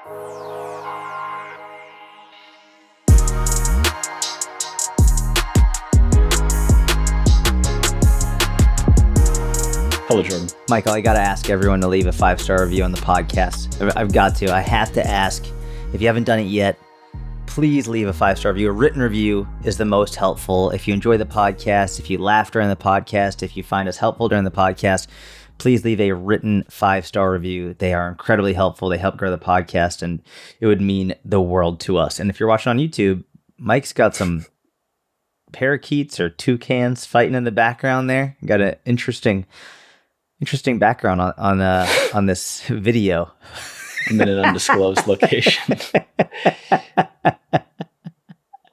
Hello, Jordan. Michael, I got to ask everyone to leave a 5-star review on the podcast. I've got to. I have to ask. If you haven't done it yet, please leave a 5-star review. A written review is the most helpful. If you enjoy the podcast, if you laugh during the podcast, if you find us helpful during the podcast, please leave a written 5-star review. They are incredibly helpful. They help grow the podcast, and it would mean the world to us. And if you're watching on YouTube, Mike's got some parakeets or toucans fighting in the background there. Got an interesting background on this video. I'm in an undisclosed location.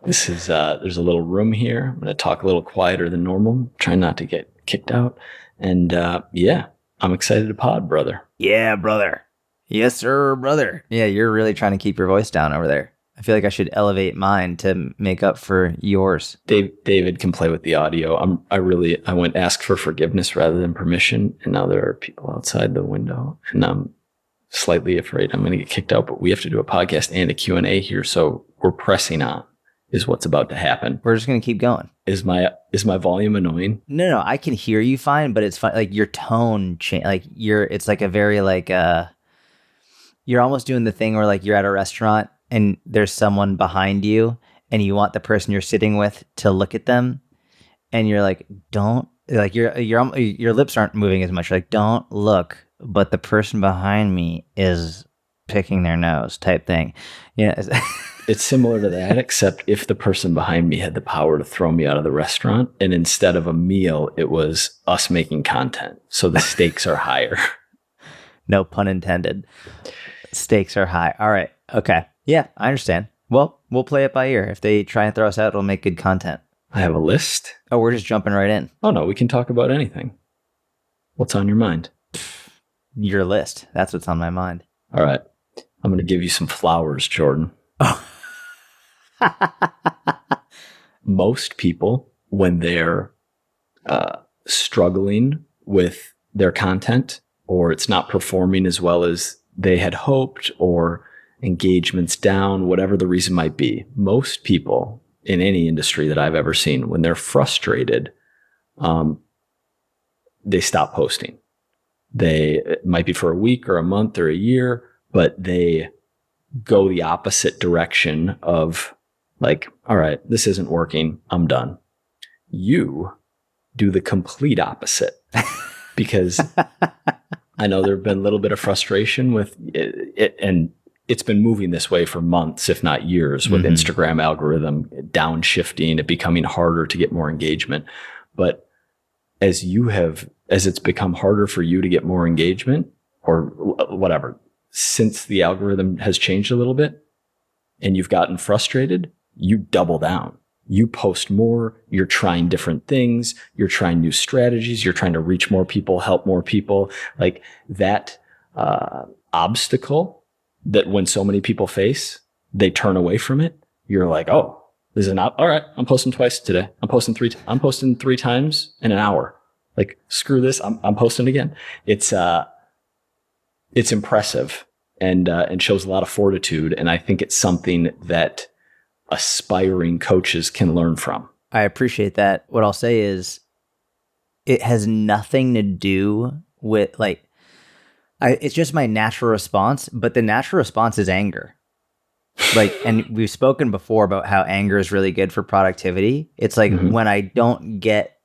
This is there's a little room here. I'm going to talk a little quieter than normal. Try not to get kicked out. And yeah, I'm excited to pod, brother. Yeah, brother. Yes, sir, brother. Yeah, you're really trying to keep your voice down over there. I feel like I should elevate mine to make up for yours. David can play with the audio. I went ask for forgiveness rather than permission, and now there are people outside the window, and I'm slightly afraid I'm going to get kicked out. But we have to do a podcast and a Q&A here, so we're pressing on. Is what's about to happen. We're just going to keep going. Is my volume annoying? No, I can hear you fine, but it's fine. Like your tone change. Like it's like a very like you're almost doing the thing where like you're at a restaurant and there's someone behind you and you want the person you're sitting with to look at them, and you're like, don't, like your lips aren't moving as much. You're like, don't look, but the person behind me is picking their nose type thing. Yeah. It's similar to that, except if the person behind me had the power to throw me out of the restaurant, and instead of a meal, it was us making content. So the stakes are higher. No pun intended. Stakes are high. All right. Okay. Yeah, I understand. Well, we'll play it by ear. If they try and throw us out, it'll make good content. I have a list. Oh, we're just jumping right in. Oh, no, we can talk about anything. What's on your mind? Your list. That's what's on my mind. All right. I'm going to give you some flowers, Jordan. Oh. Most people, when they're struggling with their content, or it's not performing as well as they had hoped, or engagement's down, whatever the reason might be, most people in any industry that I've ever seen, when they're frustrated, they stop posting. It might be for a week or a month or a year, but they go the opposite direction of like, all right, this isn't working, I'm done. You do the complete opposite because I know there have been a little bit of frustration with it, and it's been moving this way for months, if not years, with Instagram algorithm downshifting, it becoming harder to get more engagement. But as it's become harder for you to get more engagement or whatever, since the algorithm has changed a little bit and you've gotten frustrated, you double down. You post more, you're trying different things, you're trying new strategies, you're trying to reach more people, help more people. Like that obstacle that when so many people face, they turn away from it. You're like, oh, this is all right, I'm posting twice today. I'm posting three times in an hour. Like, screw this, I'm posting again. It's impressive and shows a lot of fortitude. And I think it's something that aspiring coaches can learn from. I appreciate that. What I'll say is it has nothing to do with it's just my natural response, but the natural response is anger. And we've spoken before about how anger is really good for productivity. It's like when I don't get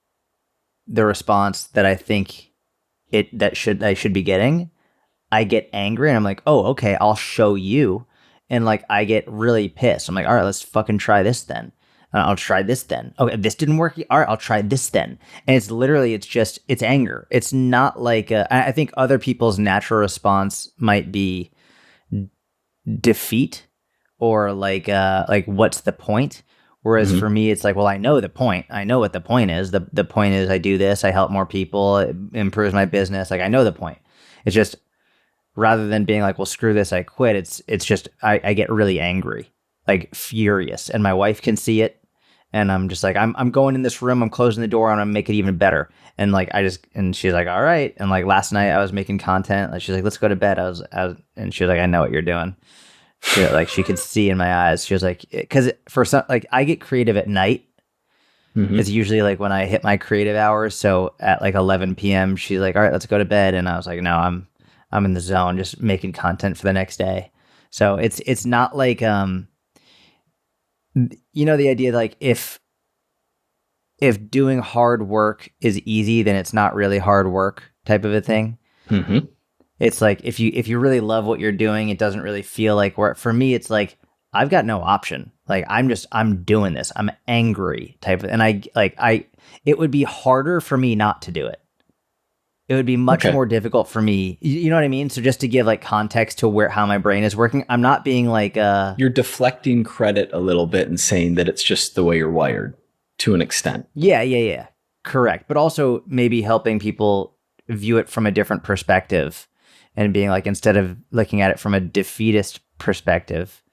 the response that I think I should be getting, I get angry and I'm like, oh, okay, I'll show you. And like, I get really pissed. I'm like, all right, let's fucking try this then. I'll try this then. Okay, this didn't work. All right, I'll try this then. And it's anger. It's not like, I think other people's natural response might be defeat or like what's the point? Whereas for me, it's like, well, I know the point. I know what the point is. The point is I do this, I help more people, it improves my business. Like, I know the point. It's just, rather than being like, well, screw this, I quit. It's just, I get really angry, like furious, and my wife can see it. And I'm just like, I'm going in this room, I'm closing the door, and I'm gonna make it even better. And like, and she's like, all right. And like last night I was making content. Like, she's like, let's go to bed. And she was like, I know what you're doing. Like she could see in my eyes. She was like, because for some, like I get creative at night. Mhm. It's usually like when I hit my creative hours. So at like 11 p.m., she's like, "All right, let's go to bed." And I was like, "No, I'm in the zone, just making content for the next day." So it's not like the idea like if doing hard work is easy, then it's not really hard work type of a thing. Mhm. It's like if you really love what you're doing, it doesn't really feel like work. For me, it's like I've got no option. Like I'm doing this. I'm angry type of, and it would be harder for me not to do it. It would be much Okay. more difficult for me. You know what I mean? So just to give like context to how my brain is working, I'm not being like You're deflecting credit a little bit and saying that it's just the way you're wired to an extent. yeah. Correct. But also maybe helping people view it from a different perspective and being like, instead of looking at it from a defeatist perspective,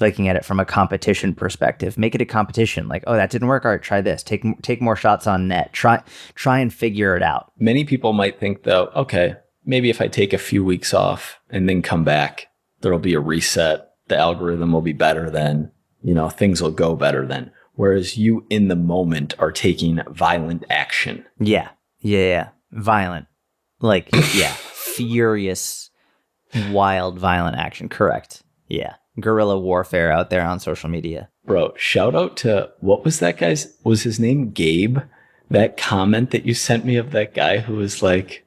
looking at it from a competition perspective, make it a competition. Like, oh, that didn't work. All right, try this. Take more shots on net. Try and figure it out. Many people might think though, okay, maybe if I take a few weeks off and then come back, there'll be a reset. The algorithm will be better then, things will go better then. Whereas you in the moment are taking violent action. Yeah. Violent. Like, yeah. Furious, wild, violent action. Correct. Yeah. Guerrilla warfare out there on social media. Bro, shout out to, what was that guy's, was his name Gabe? That comment that you sent me of that guy who was like,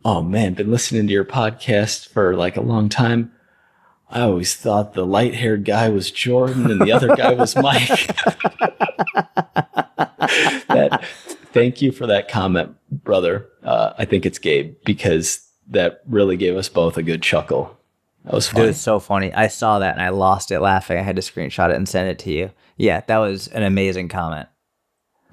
oh man, been listening to your podcast for like a long time. I always thought the light-haired guy was Jordan and the other guy was Mike. Thank you for that comment, brother. I think it's Gabe, because that really gave us both a good chuckle. That was funny. Dude, it's so funny. I saw that and I lost it laughing. I had to screenshot it and send it to you. Yeah, that was an amazing comment.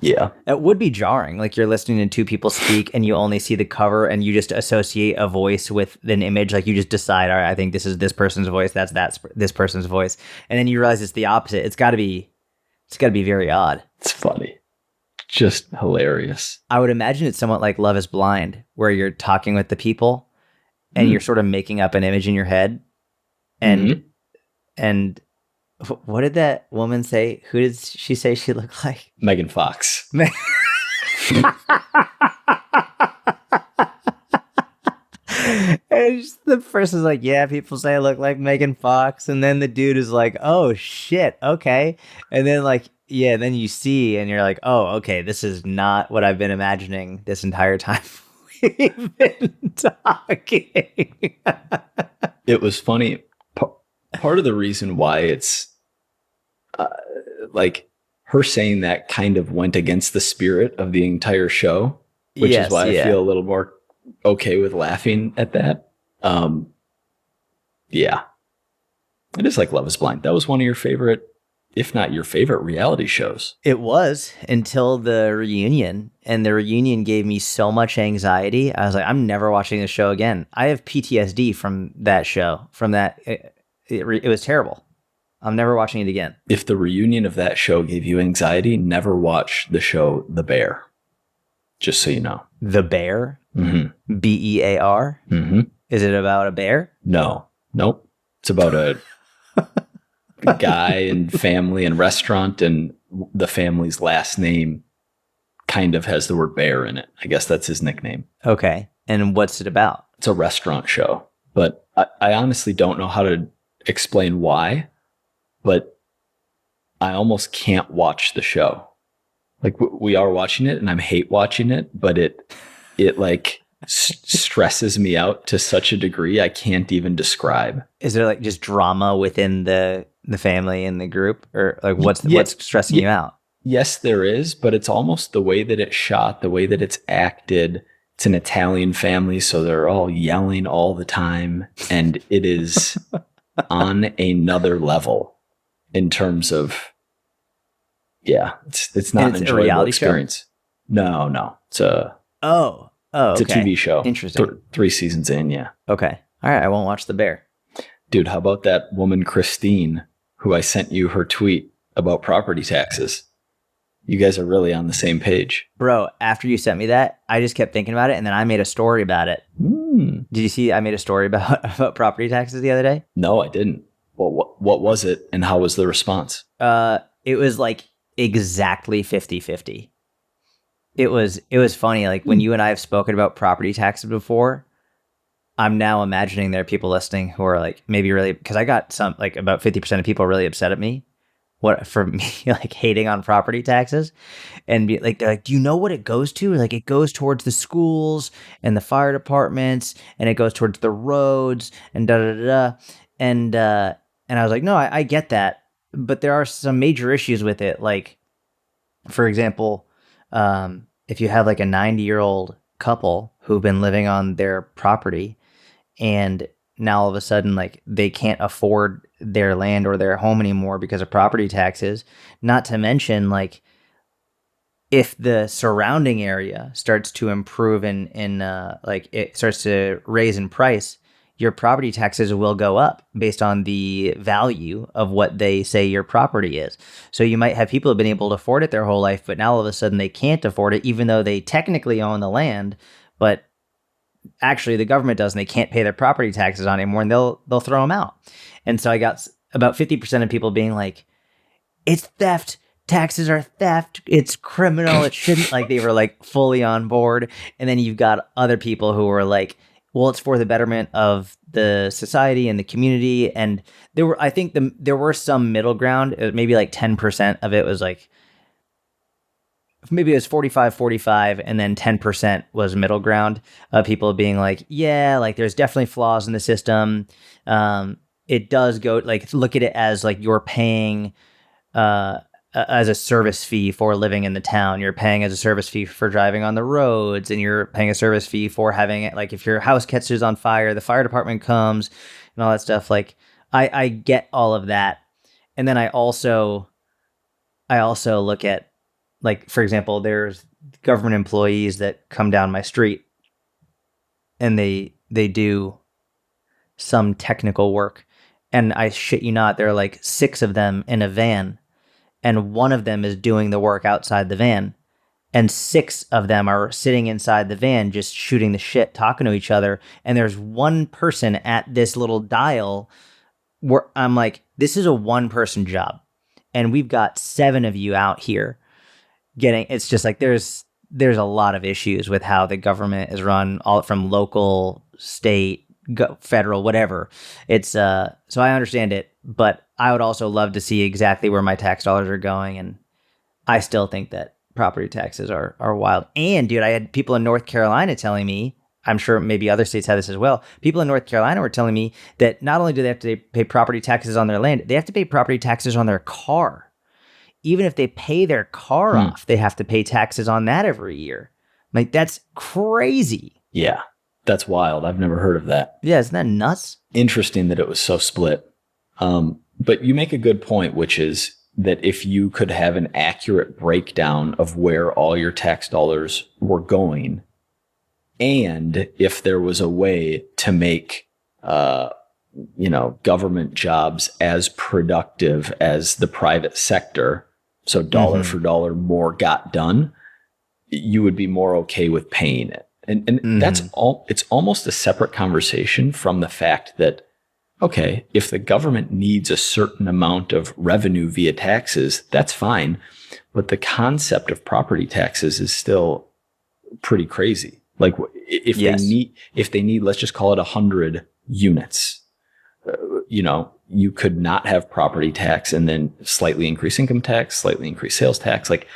Yeah. It would be jarring. Like you're listening to two people speak and you only see the cover and you just associate a voice with an image. Like you just decide, all right, I think this is this person's voice. That's this person's voice. And then you realize it's the opposite. It's got to be very odd. It's funny. Just hilarious. I would imagine it's somewhat like Love is Blind, where you're talking with the people and you're sort of making up an image in your head. And what did that woman say? Who did she say she looked like? Megan Fox. And the person's like, yeah, people say I look like Megan Fox. And then the dude is like, oh, shit. Okay. And then like, yeah, then you see and you're like, oh, okay, this is not what I've been imagining this entire time we've been talking. It was funny. Part of the reason why it's like her saying that kind of went against the spirit of the entire show, which is why I feel a little more okay with laughing at that. Yeah. It is like Love is Blind. That was one of your favorite, if not your favorite, reality shows. It was, until the reunion. And the reunion gave me so much anxiety. I was like, I'm never watching this show again. I have PTSD from that show. From that, it was terrible. I'm never watching it again. If the reunion of that show gave you anxiety, never watch the show The Bear. Just so you know. The Bear? Mm-hmm. BEAR? Mm-hmm. Is it about a bear? No. Nope. It's about a guy and family and restaurant, and the family's last name kind of has the word bear in it. I guess that's his nickname. Okay. And what's it about? It's a restaurant show, but I honestly don't know how to explain why, but I almost can't watch the show. Like we are watching it and I hate watching it, but it like stresses me out to such a degree I can't even describe. Is there like just drama within the family and the group, or like what's stressing you out? Yes, there is, but it's almost the way that it's shot, the way that it's acted. It's an Italian family, so they're all yelling all the time, and it is on another level in terms of, it's not an enjoyable reality experience. Show? No, it's a it's a TV show. Interesting. 3 seasons in, yeah. Okay, all right, I won't watch The Bear. Dude, how about that woman Christine, who I sent you her tweet about property taxes? You guys are really on the same page. Bro, after you sent me that, I just kept thinking about it, and then I made a story about it. Did you see I made a story about property taxes the other day? No, I didn't. Well, what was it and how was the response? It was like exactly 50-50. It was funny. Like when you and I have spoken about property taxes before, I'm now imagining there are people listening who are like maybe really, because I got some like about 50% of people really upset at me for me like hating on property taxes, and they're like, do you know what it goes to? Like it goes towards the schools and the fire departments, and it goes towards the roads and da da da da. And I was like, no, I get that, but there are some major issues with it. Like, for example, if you have like a 90-year-old couple who've been living on their property, and now all of a sudden like they can't afford their land or their home anymore because of property taxes, not to mention like if the surrounding area starts to improve and like it starts to raise in price, your property taxes will go up based on the value of what they say your property is. So you might have people who have been able to afford it their whole life, but now all of a sudden they can't afford it, even though they technically own the land, but actually the government does, and they can't pay their property taxes on it anymore, and they'll throw them out. And so I got about 50% of people being like, it's theft. Taxes are theft. It's criminal. It shouldn't. Like they were like fully on board. And then you've got other people who were like, well, it's for the betterment of the society and the community. And I think there were some middle ground. Maybe like 10% of it was like, maybe it was 45, and then 10% was middle ground of people being like, yeah, like there's definitely flaws in the system. It does go like, look at it as like you're paying, as a service fee for living in the town. You're paying as a service fee for driving on the roads, and you're paying a service fee for having it. Like if your house catches on fire, the fire department comes and all that stuff. Like I get all of that. And then I also look at, like, for example, there's government employees that come down my street and they do some technical work. And I shit you not, there are like 6 of them in a van, and one of them is doing the work outside the van, and 6 of them are sitting inside the van just shooting the shit, talking to each other. And there's one person at this little dial where I'm like, this is a 1-person job, and we've got 7 of you out here getting. It's just like there's a lot of issues with how the government is run, all from local, state, federal, whatever. It's so I understand it, but I would also love to see exactly where my tax dollars are going. And I still think that property taxes are wild. And dude, I had people in North Carolina telling me, I'm sure maybe other states have this as well. People in North Carolina were telling me that not only do they have to pay property taxes on their land, they have to pay property taxes on their car. Even if they pay their car off, they have to pay taxes on that every year. Like, that's crazy. Yeah, that's wild. I've never heard of that. Yeah, isn't that nuts? Interesting that it was so split. But you make a good point, which is that if you could have an accurate breakdown of where all your tax dollars were going, and if there was a way to make, government jobs as productive as the private sector, so dollar for dollar more got done, you would be more okay with paying it. And that's all. It's almost a separate conversation from the fact that, okay, if the government needs a certain amount of revenue via taxes, that's fine. But the concept of property taxes is still pretty crazy. Like if they need, let's just call it 100 units, you could not have property tax and then slightly increase income tax, slightly increase sales tax, like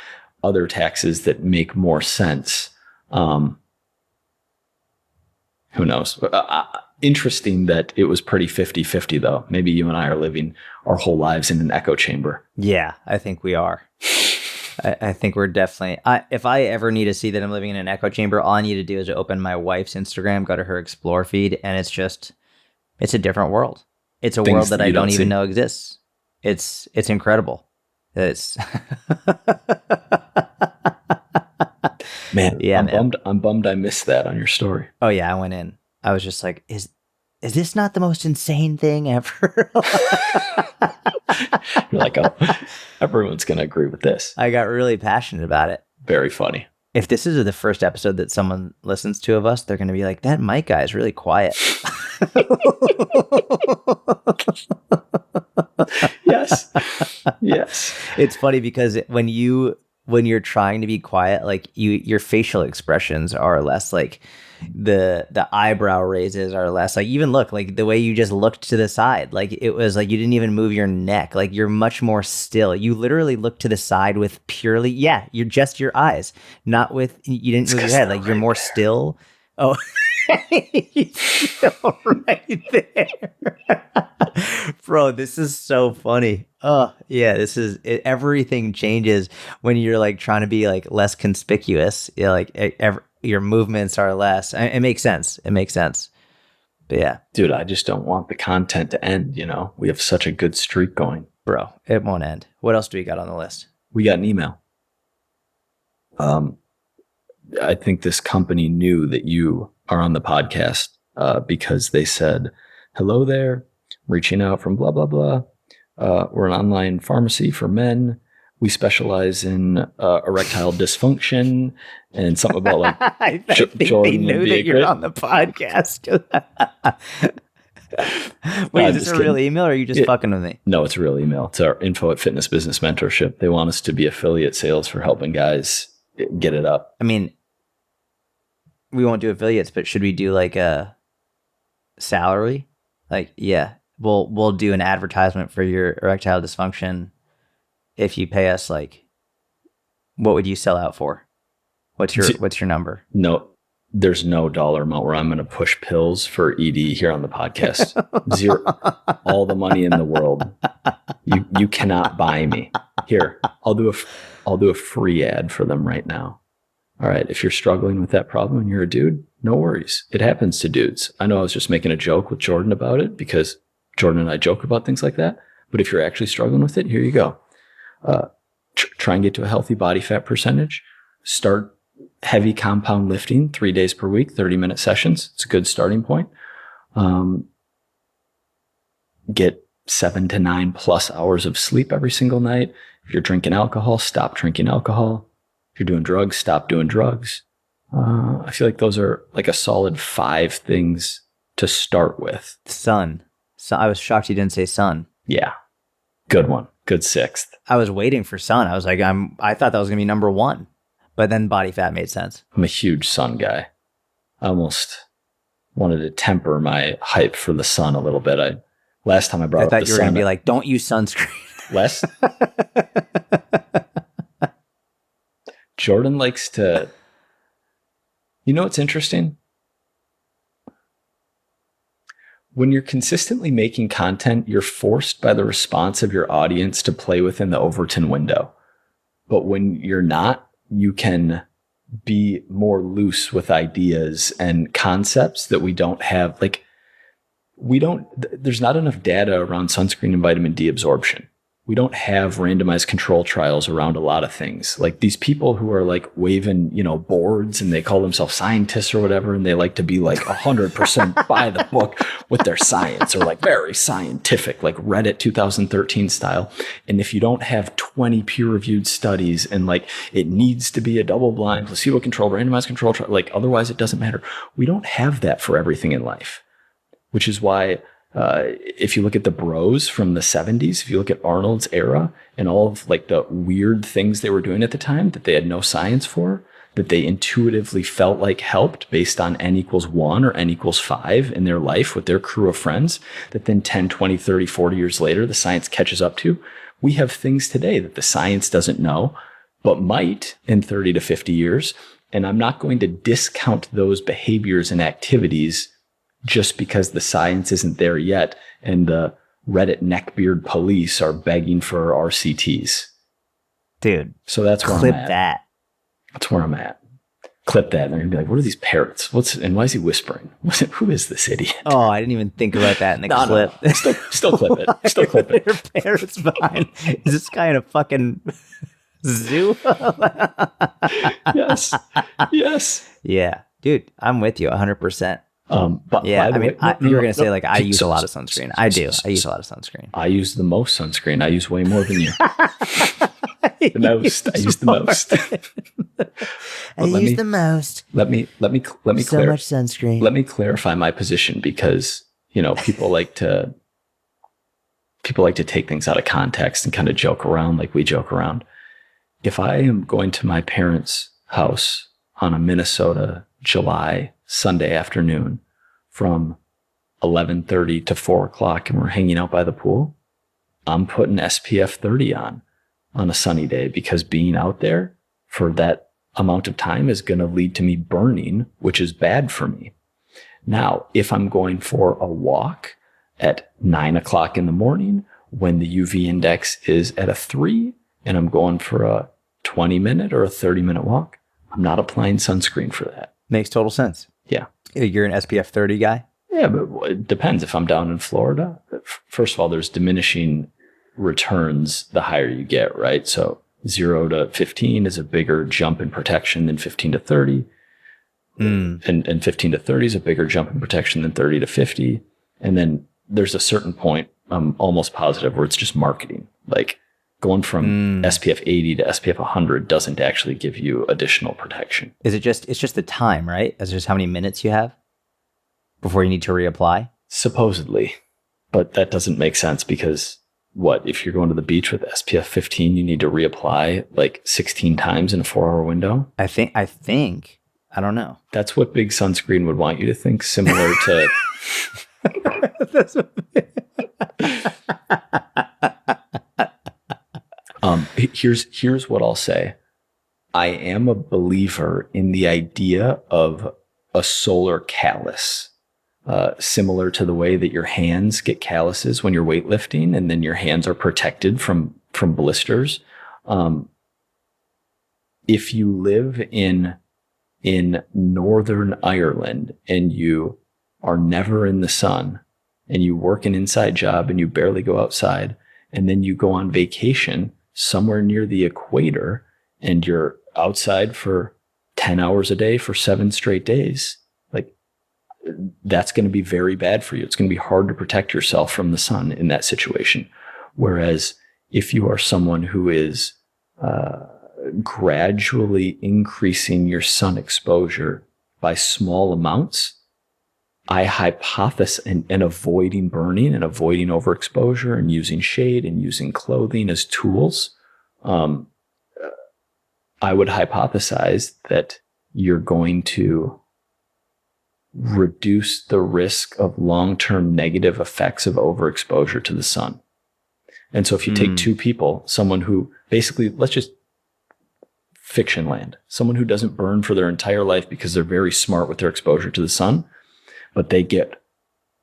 other taxes that make more sense. Who knows? Interesting that it was pretty 50-50 though. Maybe you and I are living our whole lives in an echo chamber. Yeah, I think we are. I think we're definitely, if I ever need to see that I'm living in an echo chamber, all I need to do is open my wife's Instagram, go to her explore feed, and it's a different world. It's a world that I don't even know exists. It's incredible. It's man, yeah, I'm bummed I missed that on your story. Oh yeah, I went in. I was just like, is this not the most insane thing ever? You're like, oh, everyone's going to agree with this. I got really passionate about it. Very funny. If this is the first episode that someone listens to of us, they're going to be like, that Mike guy is really quiet. Yes. Yes. It's funny because when you're trying to be quiet, like your facial expressions are less, like the eyebrow raises are less, like even look like the way you just looked to the side, like it was like you didn't even move your neck, like you're much more still. You literally look to the side with purely, you're just your eyes, not with, you didn't move your head, like you're more still. Oh, he's still right there. Bro, this is so funny. Oh, yeah, this is it, everything changes when you're like trying to be like less conspicuous. Yeah, like your movements are less. It makes sense. It makes sense. But yeah, dude, I just don't want the content to end. You know, we have such a good streak going. bro, it won't end. What else do we got on the list? We got an email. I think this company knew that you are on the podcast because they said, hello there, reaching out from blah, blah, blah. We're an online pharmacy for men. We specialize in erectile dysfunction and something about like I think they knew that you're on the podcast. Wait, is this a real email or are you just fucking with me? No, it's a real email. It's our info at Fitness Business Mentorship. They want us to be affiliate sales for helping guys get it up. I mean, we won't do affiliates, but should we do like a salary? Like, yeah, we'll do an advertisement for your erectile dysfunction. If you pay us, like, what would you sell out for? What's your number? No, there's no dollar amount where I'm going to push pills for ED here on the podcast. Zero, all the money in the world. You cannot buy me. Here, I'll do a free ad for them right now. All right, if you're struggling with that problem and you're a dude, no worries. It happens to dudes. I know I was just making a joke with Jordan about it because Jordan and I joke about things like that. But if you're actually struggling with it, here you go. Try and get to a healthy body fat percentage. Start heavy compound lifting 3 days per week, 30-minute sessions. It's a good starting point. Get 7 to 9 plus hours of sleep every single night. If you're drinking alcohol, stop drinking alcohol. If you're doing drugs, stop doing drugs. I feel like those are like a solid 5 things to start with. Sun. So I was shocked you didn't say sun. Yeah. Good one. Good 6th. I was waiting for sun. I was like, I thought that was going to be number 1. But then body fat made sense. I'm a huge sun guy. I almost wanted to temper my hype for the sun a little bit. Last time I brought up the sun. I thought you were going to be like, don't use sunscreen. Less? Jordan likes to... You know what's interesting? When you're consistently making content, you're forced by the response of your audience to play within the Overton window. But when you're not, you can be more loose with ideas and concepts that we don't have. Like, there's not enough data around sunscreen and vitamin D absorption. We don't have randomized control trials around a lot of things. Like these people who are like waving, boards and they call themselves scientists or whatever. And they like to be like 100% by the book with their science or like very scientific, like Reddit 2013 style. And if you don't have 20 peer-reviewed studies and like it needs to be a double-blind, placebo-controlled, randomized control trial, like otherwise it doesn't matter. We don't have that for everything in life, which is why if you look at the bros from the 70s, if you look at Arnold's era and all of like the weird things they were doing at the time that they had no science for, that they intuitively felt like helped based on n=1 or n=5 in their life with their crew of friends, that then 10, 20, 30, 40 years later, the science catches up to. We have things today that the science doesn't know, but might in 30 to 50 years. And I'm not going to discount those behaviors and activities just because the science isn't there yet and the Reddit neckbeard police are begging for RCTs. Dude. So that's where I'm at. Clip that. That's where I'm at. Clip that. And they're going to be like, what are these parrots? And why is he whispering? Who is this idiot? Oh, I didn't even think about that in the clip. No. Still clip it. Still clip it. There are parrots behind. Is this guy in a fucking zoo? Yes. Yes. Yeah. Dude, I'm with you 100%. But yeah, I mean, you were going to say like, I use a lot of sunscreen. I do. I use a lot of sunscreen. I use the most sunscreen. I use way more than you. The most. I use the most. I use the most. Let me so much sunscreen. Let me clarify my position because, people like to people like to take things out of context and kind of joke around like we joke around. If I am going to my parents' house on a Minnesota July Sunday afternoon from 11:30 to 4 o'clock and we're hanging out by the pool, I'm putting SPF 30 on a sunny day, because being out there for that amount of time is going to lead to me burning, which is bad for me. Now, if I'm going for a walk at 9 o'clock in the morning when the UV index is at a 3 and I'm going for a 20-minute or a 30-minute walk, I'm not applying sunscreen for that. Makes total sense. Yeah. You're an SPF 30 guy? Yeah, but it depends. If I'm down in Florida, first of all, there's diminishing returns the higher you get, right? So 0 to 15 is a bigger jump in protection than 15 to 30. And 15 to 30 is a bigger jump in protection than 30 to 50. And then there's a certain point, I'm almost positive, where it's just marketing. Like going from SPF 80 to SPF 100 doesn't actually give you additional protection. It's just the time, right? It's just how many minutes you have before you need to reapply? Supposedly. But that doesn't make sense, because if you're going to the beach with SPF 15, you need to reapply like 16 times in a 4-hour window? I think, I don't know. That's what big sunscreen would want you to think, similar to... Here's what I'll say. I am a believer in the idea of a solar callus, similar to the way that your hands get calluses when you're weightlifting, and then your hands are protected from blisters. If you live in Northern Ireland and you are never in the sun, and you work an inside job and you barely go outside, and then you go on vacation somewhere near the equator and you're outside for 10 hours a day for 7 straight days, like, that's going to be very bad for you. It's going to be hard to protect yourself from the sun in that situation. Whereas if you are someone who is gradually increasing your sun exposure by small amounts, I hypothesize, and avoiding burning and avoiding overexposure and using shade and using clothing as tools, I would hypothesize that you're going to reduce the risk of long-term negative effects of overexposure to the sun. And so if you take two people, someone who basically, let's just fiction land, someone who doesn't burn for their entire life because they're very smart with their exposure to the sun, but they get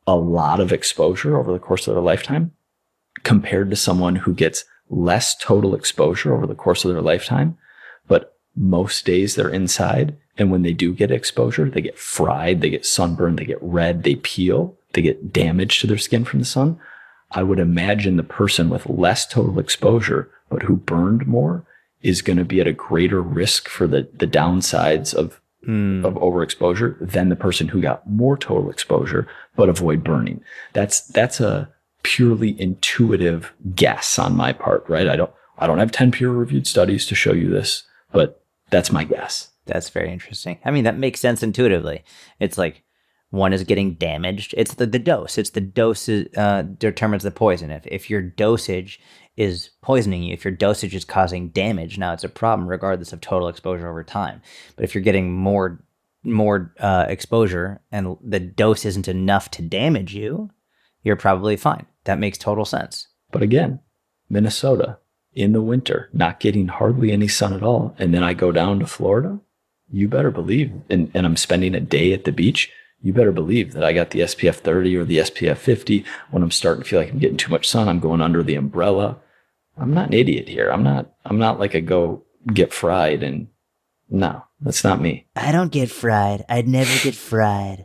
a lot of exposure over the course of their lifetime, compared to someone who gets less total exposure over the course of their lifetime, but most days they're inside. And when they do get exposure, they get fried, they get sunburned, they get red, they peel, they get damage to their skin from the sun. I would imagine the person with less total exposure, but who burned more, is going to be at a greater risk for the downsides of overexposure than the person who got more total exposure but avoid burning. That's a purely intuitive guess on my part, right? I don't have 10 peer-reviewed studies to show you this, but that's my guess. That's very interesting. I mean, that makes sense intuitively. It's like one is getting damaged. It's the dose. It's the dose determines the poison. If your dosage is poisoning you, if your dosage is causing damage, now it's a problem regardless of total exposure over time. But if you're getting more exposure and the dose isn't enough to damage you, you're probably fine. That makes total sense. But again, Minnesota in the winter, not getting hardly any sun at all. And then I go down to Florida, you better believe, and I'm spending a day at the beach, you better believe that I got the SPF 30 or the SPF 50. When I'm starting to feel like I'm getting too much sun, I'm going under the umbrella. I'm not an idiot here. I'm not like a go get fried, and no, that's not me. I don't get fried. I'd never get fried.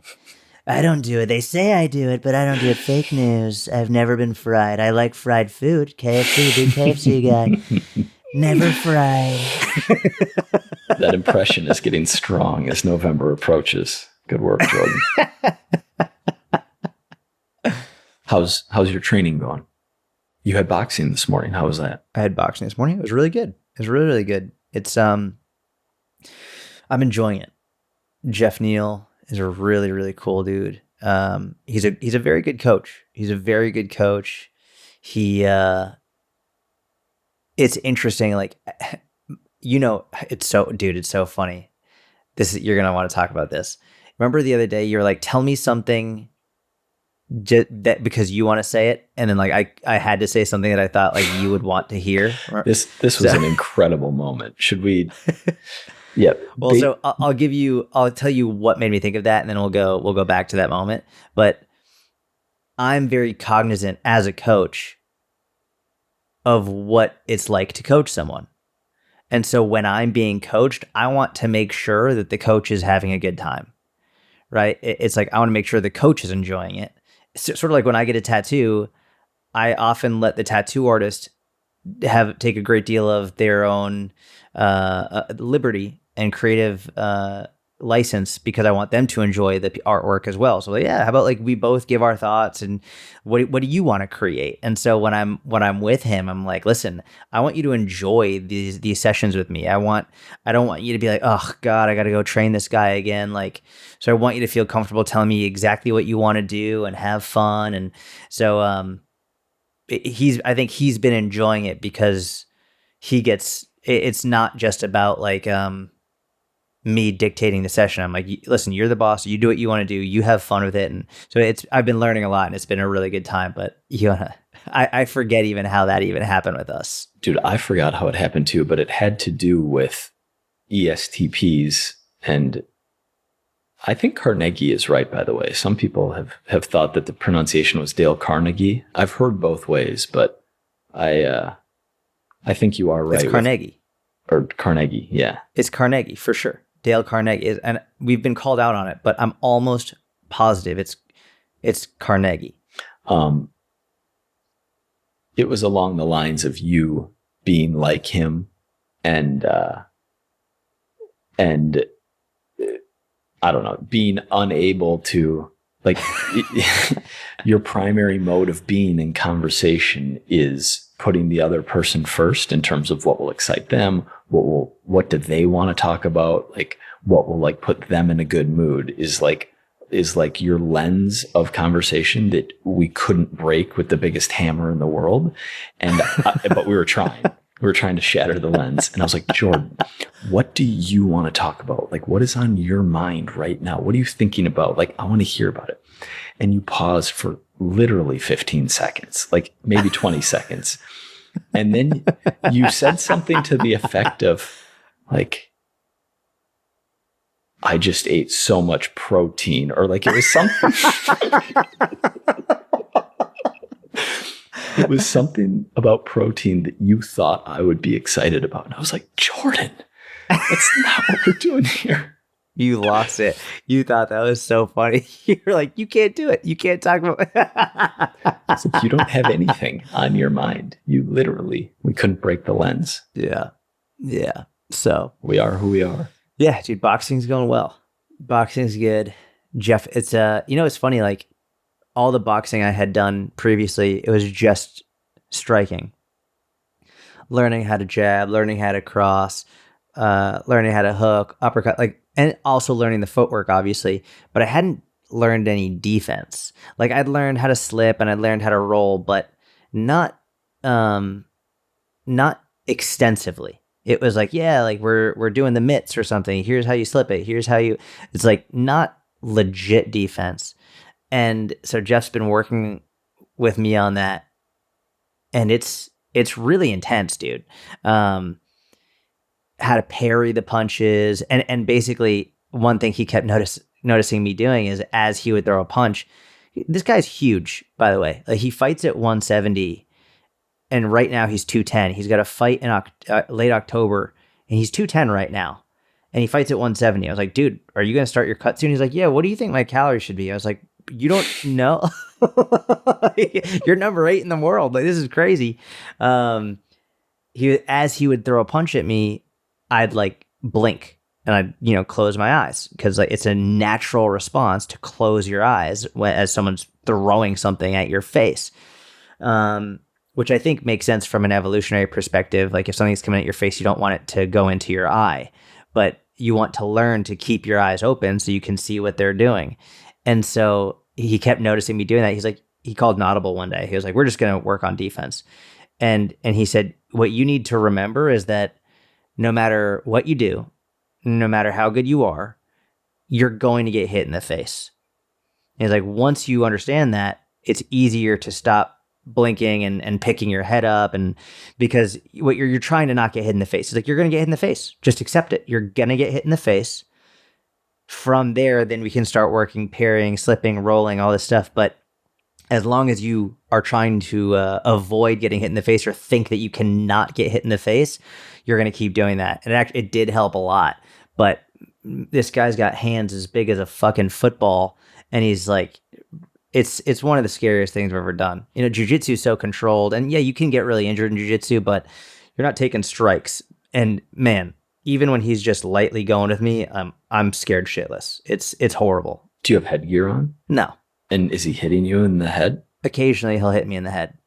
I don't do it. They say I do it, but I don't do it. Fake news. I've never been fried. I like fried food. KFC, big KFC guy. Never fried. That impression is getting strong as November approaches. Good work, Jordan. How's your training going? You had boxing this morning. How was that? I had boxing this morning. It was really good. It was really, really good. It's I'm enjoying it. Jeff Neal is a really, really cool dude. He's a very good coach. He's a very good coach. he it's interesting, like, it's so funny. You're gonna want to talk about this. Remember the other day you were like, tell me something that because you want to say it, and then like I had to say something that I thought like you would want to hear. This was an incredible moment. Should we? Yeah. Well, so I'll tell you what made me think of that, and then we'll go back to that moment. But I'm very cognizant as a coach of what it's like to coach someone. And so when I'm being coached, I want to make sure that the coach is having a good time, right? It's like, I want to make sure the coach is enjoying it. It's sort of like when I get a tattoo, I often let the tattoo artist take a great deal of their own liberty and creative license, because I want them to enjoy the artwork as well. So yeah, how about like we both give our thoughts and what do you want to create? And so when I'm with him, I'm like, listen, I want you to enjoy these sessions with me. I don't want you to be like, oh God, I got to go train this guy again. Like, so I want you to feel comfortable telling me exactly what you want to do and have fun. And so I think he's been enjoying it because it's not just about like me dictating the session. I'm like, listen, you're the boss. You do what you want to do. You have fun with it. And so I've been learning a lot, and it's been a really good time. But I forget even how that even happened with us. Dude, I forgot how it happened too, but it had to do with ESTPs. And I think Carnegie is right, by the way. Some people have thought that the pronunciation was Dale Carnegie. I've heard both ways, but I think you are right. It's Carnegie. Or Carnegie, yeah. It's Carnegie for sure. Dale Carnegie is, and we've been called out on it, but I'm almost positive it's Carnegie. It was along the lines of you being like him, and I don't know, being unable to, like, your primary mode of being in conversation is putting the other person first in terms of what will excite them, what do they want to talk about, like what will like put them in a good mood is like your lens of conversation that we couldn't break with the biggest hammer in the world. And but we were trying to shatter the lens. And I was like, Jordan, what do you want to talk about? Like, what is on your mind right now? What are you thinking about? Like, I want to hear about it. And you paused for literally 15 seconds, like maybe 20 seconds. And then you said something to the effect of like, I just ate so much protein, or like it was something. It was something about protein that you thought I would be excited about. And I was like, Jordan, that's not what we're doing here. You lost it. You thought that was so funny. You're like, you can't do it. You can't talk about It's like you don't have anything on your mind. We couldn't break the lens. Yeah. Yeah. So we are who we are. Yeah, dude, boxing's going well. Boxing's good. Jeff, it's it's funny, like all the boxing I had done previously, it was just striking. Learning how to jab, learning how to cross, learning how to hook, uppercut, like, and also learning the footwork, obviously, but I hadn't learned any defense. Like I'd learned how to slip and I'd learned how to roll, but not extensively. It was like, yeah, like we're doing the mitts or something. Here's how you slip it. It's like not legit defense. And so Jeff's been working with me on that, and it's really intense, dude. How to parry the punches, and basically one thing he kept noticing me doing is as he would throw a punch. This guy's huge, by the way. Like he fights at 170, and right now he's 210. He's got a fight in late October, and he's 210 right now, and he fights at 170. I was like, dude, are you gonna start your cut soon? He's like, yeah. What do you think my calories should be? I was like, you don't know. You're number 8 in the world. Like this is crazy. As he would throw a punch at me, I'd like blink and I'd, close my eyes because like it's a natural response to close your eyes as someone's throwing something at your face. Which I think makes sense from an evolutionary perspective. Like if something's coming at your face, you don't want it to go into your eye, but you want to learn to keep your eyes open so you can see what they're doing. And so he kept noticing me doing that. He's like, he called an audible one day. He was like, we're just going to work on defense. And he said, what you need to remember is that no matter what you do, no matter how good you are, you're going to get hit in the face. And he's like, once you understand that, it's easier to stop blinking and picking your head up. And because what you're trying to not get hit in the face. It's like, you're going to get hit in the face. Just accept it. You're going to get hit in the face. From there, then we can start working, parrying, slipping, rolling, all this stuff. But as long as you are trying to avoid getting hit in the face or think that you cannot get hit in the face, you're going to keep doing that. And it did help a lot. But this guy's got hands as big as a fucking football. And he's like, it's one of the scariest things I've ever done. You know, jiu-jitsu is so controlled. And yeah, you can get really injured in jiu-jitsu, but you're not taking strikes. And man, even when he's just lightly going with me, I'm scared shitless. It's horrible. Do you have headgear on? No. And is he hitting you in the head? Occasionally he'll hit me in the head.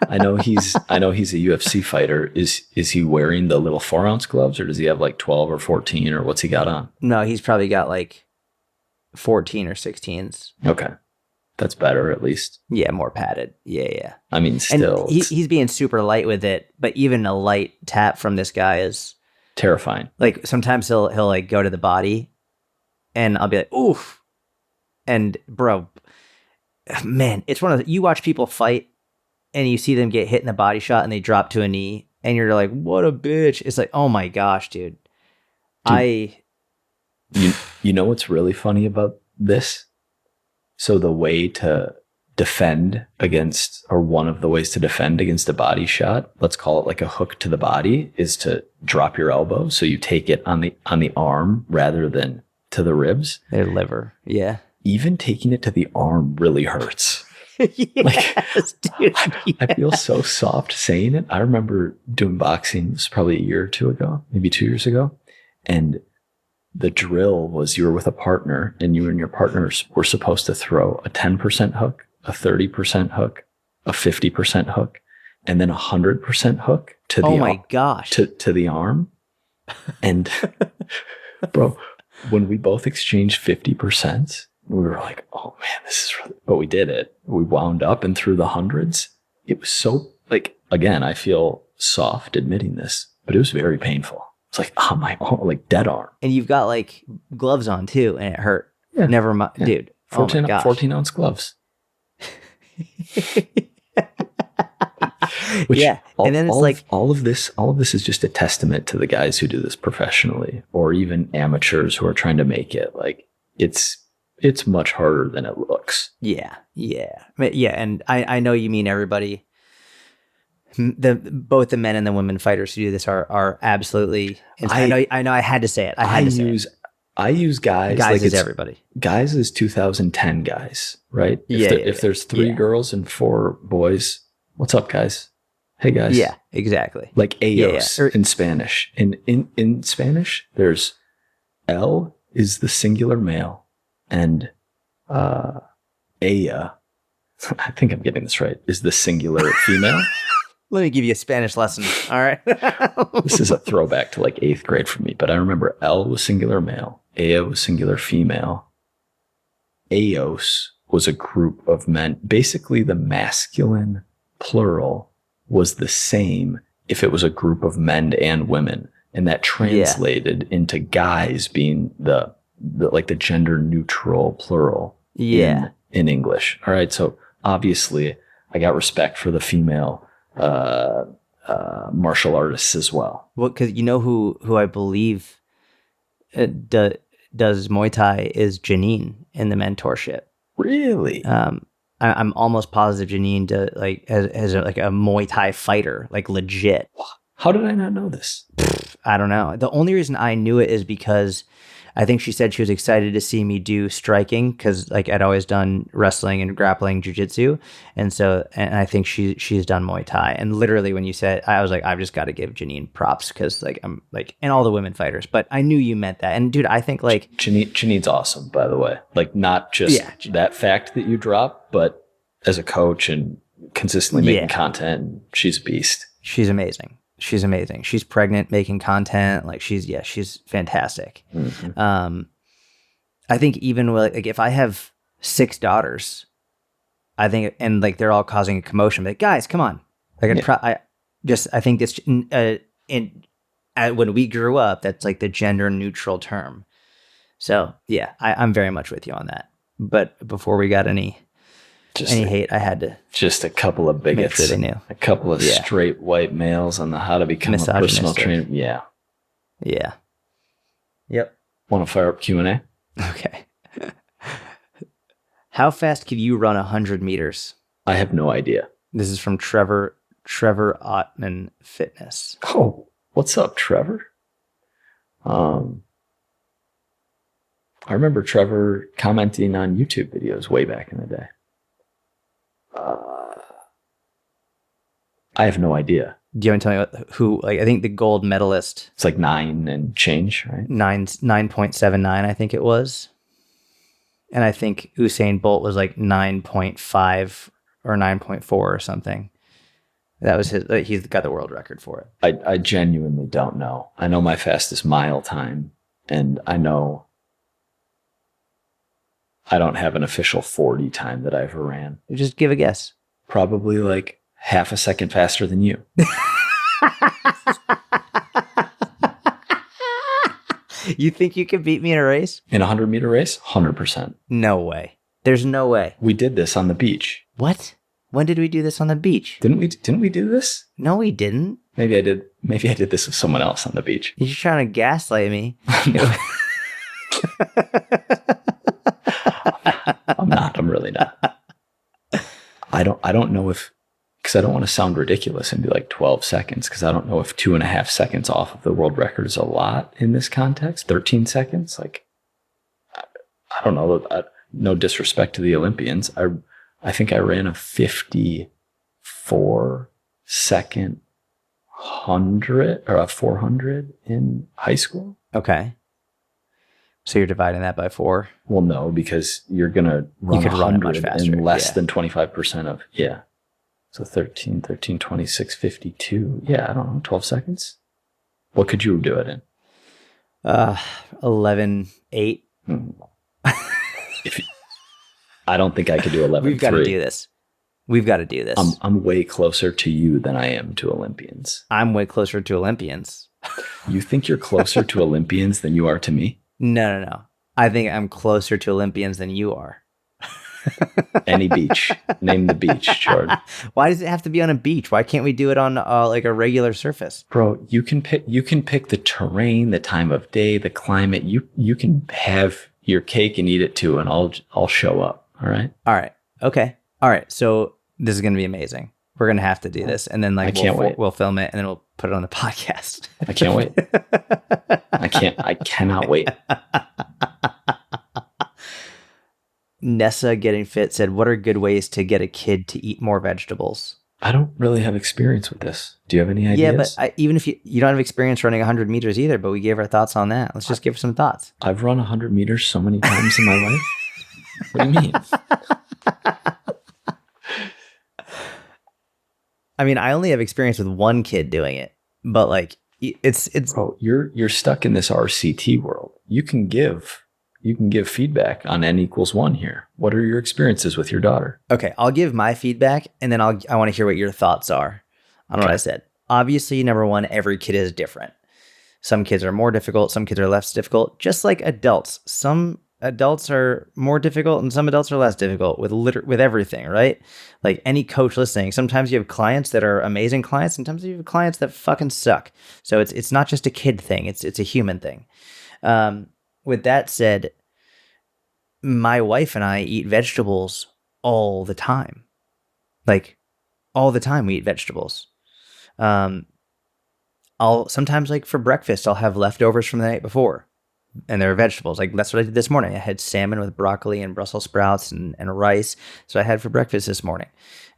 I know he's a UFC fighter. Is he wearing the little 4-ounce gloves, or does he have like 12 or 14, or what's he got on? No, he's probably got like 14 or 16s. Okay. That's better, at least. Yeah, more padded. Yeah. I mean, still. And he's being super light with it, but even a light tap from this guy is terrifying. Like sometimes he'll like go to the body and I'll be like, oof. And bro, man, it's one of you watch people fight and you see them get hit in the body shot and they drop to a knee and you're like, what a bitch. It's like, oh my gosh, dude. You know what's really funny about this? So the way to defend against, or one of the ways to defend against a body shot, let's call it like a hook to the body, is to drop your elbow. So you take it on the arm rather than to the ribs. Their liver. Yeah. Even taking it to the arm really hurts. Yes, dude. I feel so soft saying it. I remember doing boxing, it was probably a year or two ago, maybe 2 years ago. And the drill was you were with a partner and you and your partners were supposed to throw a 10% hook, a 30% hook, a 50% hook, and then a 100% hook to the oh my gosh to the arm. And bro, when we both exchanged 50%, we were like, oh man, this is really, but we did it. We wound up and threw the hundreds. It was so, like, again, I feel soft admitting this, but it was very painful. It's like, oh my, like dead arm. And you've got like gloves on too, and it hurt. Yeah. Never mind, Yeah. dude. 14-ounce gloves. Which yeah, and then it's all of this is just a testament to the guys who do this professionally, or even amateurs who are trying to make it. Like it's much harder than it looks. Yeah. And I know you mean everybody. Both the men and the women fighters who do this are absolutely. I know. I had to say it. I use guys. Guys like is everybody. Guys is 2010 guys, right? If there's 3 girls and 4 boys, what's up, guys? Hey, guys. Yeah, exactly. Like ellos in Spanish. In Spanish, there's El is the singular male, and ella, I think I'm getting this right, is the singular female. Let me give you a Spanish lesson. All right. This is a throwback to like 8th grade for me, but I remember El was singular male, ella was singular female, ellos was a group of men. Basically, the masculine plural was the same if it was a group of men and women, and that translated into guys being the like the gender neutral plural in English. All right, so obviously I got respect for the female martial artists as well. Well, because you know who I believe does Muay Thai is Janine in the mentorship. Really? I'm almost positive Janine as a Muay Thai fighter, like legit. How did I not know this? I don't know. The only reason I knew it is because I think she said she was excited to see me do striking because like I'd always done wrestling and grappling jiu-jitsu. And I think she's done Muay Thai. And literally when you said, I was like, I've just got to give Janine props because like I'm like, and all the women fighters, but I knew you meant that. And dude, I think like Janine's awesome, by the way. Like not just that fact that you drop, but as a coach and consistently making content, she's a beast. She's amazing. She's pregnant, making content. Like she's fantastic. Mm-hmm. I think even like if I have 6 daughters, I think, and like they're all causing a commotion. Like, guys, come on! Like, I think this when we grew up, that's like the gender neutral term. So yeah, I'm very much with you on that. But before we got any hate, I had to just a couple of bigots, make sure they knew. A couple of straight white males on the how to become a personal trainer. Yeah. Yep. Want to fire up Q&A? Okay. How fast could you run 100 meters? I have no idea. This is from Trevor Ottman Fitness. Oh, what's up, Trevor? I remember Trevor commenting on YouTube videos way back in the day. I have no idea. Do you want to tell me who? Like, I think the gold medalist. It's like 9 and change, right? 9.79, I think it was. And I think Usain Bolt was like 9.5 or 9.4 or something. That was his. He's got the world record for it. I genuinely don't know. I know my fastest mile time, and I know I don't have an official 40 time that I ever ran. Just give a guess. Probably like half a second faster than you. You think you could beat me in a race? In a 100-meter race? 100%. No way. There's no way. We did this on the beach. What? When did we do this on the beach? Didn't we do this? No, we didn't. Maybe I did this with someone else on the beach. You're trying to gaslight me. I'm not. I'm really not. I don't know if, because I don't want to sound ridiculous and be like 12 seconds, because I don't know if 2.5 seconds off of the world record is a lot in this context. 13 seconds? Like, I don't know. No disrespect to the Olympians. I think I ran a 54-second 100 or a 400 in high school. Okay. So you're dividing that by 4? Well, no, because you're going to run 100 much faster, in less than 25% of, So 13, 26, 52. Yeah, I don't know, 12 seconds? What could you do it in? 11.8. I don't think I could do 11.3. We've got to do this. We've got to do this. I'm way closer to you than I am to Olympians. I'm way closer to Olympians. You think you're closer to Olympians than you are to me? No. I think I'm closer to Olympians than you are. Any beach. Name the beach, Jordan. Why does it have to be on a beach? Why can't we do it on like a regular surface? Bro, you can pick the terrain, the time of day, the climate. You can have your cake and eat it too, and I'll show up. All right. All right. Okay. All right. So this is gonna be amazing. We're gonna have to do this, and then like we'll film it, and then we'll put it on the podcast. I can't wait. I cannot wait. Nessa Getting Fit said, "What are good ways to get a kid to eat more vegetables?" I don't really have experience with this. Do you have any ideas? Yeah, but even if you don't have experience running 100 meters either, but we gave our thoughts on that. Let's just give some thoughts. I've run 100 meters so many times in my life. What do you mean? I mean, I only have experience with one kid doing it, but like it's. Bro, you're stuck in this RCT world. You can give feedback on N=1 here. What are your experiences with your daughter? Okay, I'll give my feedback, and then I want to hear what your thoughts are on what I said. Obviously, number one, every kid is different. Some kids are more difficult, some kids are less difficult. Just like adults, some adults are more difficult and some adults are less difficult with everything, right? Like any coach listening, sometimes you have clients that are amazing clients, and sometimes you have clients that fucking suck. So it's not just a kid thing; it's a human thing. With that said, my wife and I eat vegetables all the time. Like all the time we eat vegetables. I'll sometimes, like for breakfast, I'll have leftovers from the night before, and they're vegetables. Like that's what I did this morning. I had salmon with broccoli and Brussels sprouts and rice. So I had for breakfast this morning,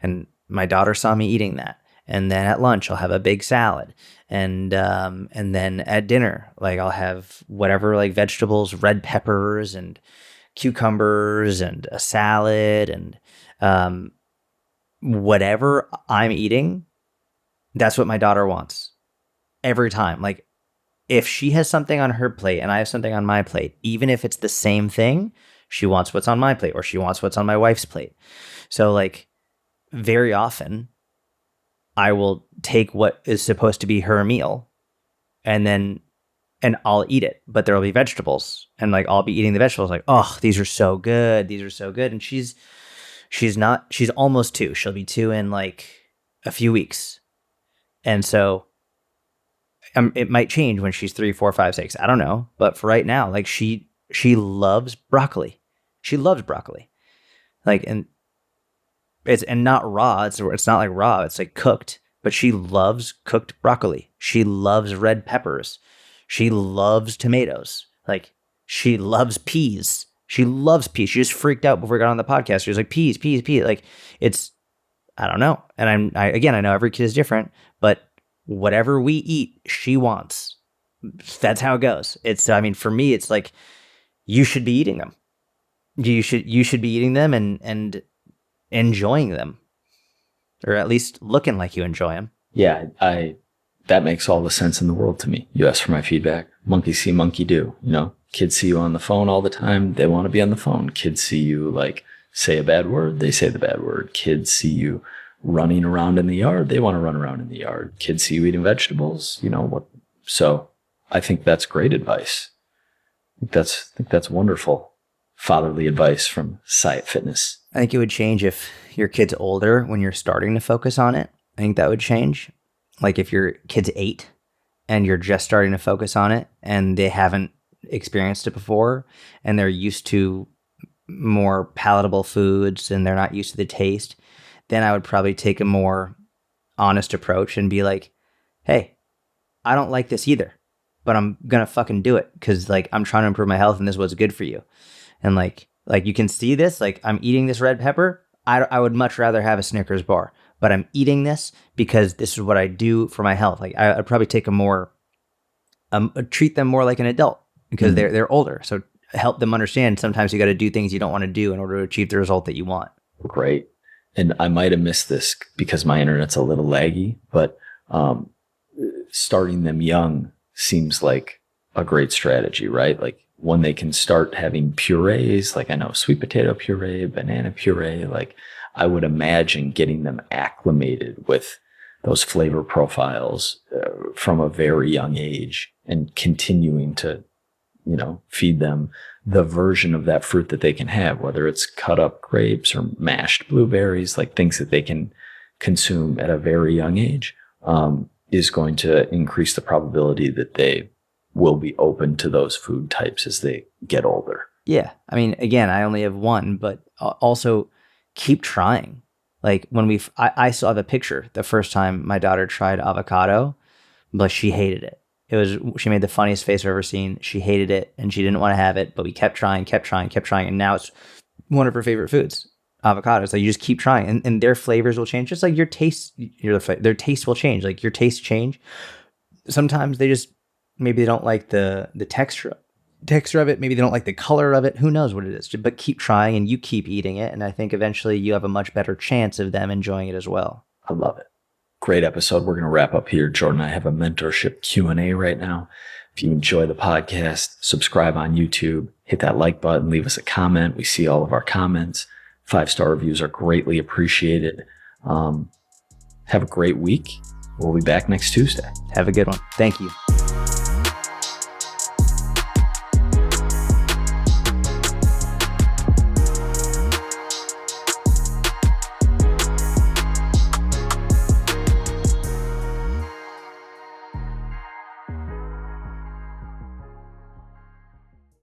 and my daughter saw me eating that. And then at lunch, I'll have a big salad, and then at dinner, like I'll have whatever, like vegetables, red peppers and cucumbers and a salad and whatever I'm eating. That's what my daughter wants every time. Like if she has something on her plate and I have something on my plate, even if it's the same thing, She wants what's on my plate, or she wants what's on my wife's plate. So like very often I will take what is supposed to be her meal and I'll eat it, but there'll be vegetables, and like I'll be eating the vegetables like, oh, these are so good. These are so good. And she's almost 2. She'll be 2 in like a few weeks. And so it might change when she's 3, 4, 5, 6. I don't know. But for right now, like she loves broccoli. She loves broccoli. Like, and not raw. It's not like raw. It's like cooked, but she loves cooked broccoli. She loves red peppers. She loves tomatoes. Like she loves peas. She loves peas. She just freaked out before we got on the podcast. She was like, peas. Like it's, I don't know. And I know every kid is different, but whatever we eat, she wants. That's how it goes. For me, it's like, you should be eating them. You should be eating them and enjoying them, or at least looking like you enjoy them. Yeah, that makes all the sense in the world to me. You asked for my feedback. Monkey see, monkey do. Kids see you on the phone all the time. They want to be on the phone. Kids see you like say a bad word. They say the bad word. Kids see you running around in the yard. They want to run around in the yard. Kids see you eating vegetables. So I think that's great advice. I think that's wonderful fatherly advice from Syatt Fitness. I think it would change if your kid's older when you're starting to focus on it. I think that would change. Like if your kid's 8 and you're just starting to focus on it and they haven't experienced it before and they're used to more palatable foods and they're not used to the taste, then I would probably take a more honest approach and be like, hey, I don't like this either, but I'm going to fucking do it because like I'm trying to improve my health and this is what's good for you. And like you can see this, like I'm eating this red pepper. I would much rather have a Snickers bar, but I'm eating this because this is what I do for my health. Like I'd probably take a more, treat them more like an adult because they're older. So help them understand sometimes you got to do things you don't want to do in order to achieve the result that you want. Great. And I might have missed this because my internet's a little laggy, but starting them young seems like a great strategy, right? Like when they can start having purees, like I know sweet potato puree, banana puree, like I would imagine getting them acclimated with those flavor profiles from a very young age and continuing to, feed them the version of that fruit that they can have, whether it's cut up grapes or mashed blueberries, like things that they can consume at a very young age, is going to increase the probability that they will be open to those food types as they get older. Yeah. I mean, again, I only have one, but also keep trying. Like when I saw the picture the first time my daughter tried avocado, but she hated it. She made the funniest face I've ever seen. She hated it and she didn't want to have it, but we kept trying. And now it's one of her favorite foods, avocados. Like you just keep trying and their flavors will change. Just like your taste, their taste will change. Like your tastes change. Sometimes maybe they don't like the texture of it. Maybe they don't like the color of it. Who knows what it is, but keep trying and you keep eating it. And I think eventually you have a much better chance of them enjoying it as well. I love it. Great episode. We're going to wrap up here. Jordan and I have a mentorship Q&A right now. If you enjoy the podcast, subscribe on YouTube, hit that like button, leave us a comment. We see all of our comments. 5-star reviews are greatly appreciated. Have a great week. We'll be back next Tuesday. Have a good one. Thank you.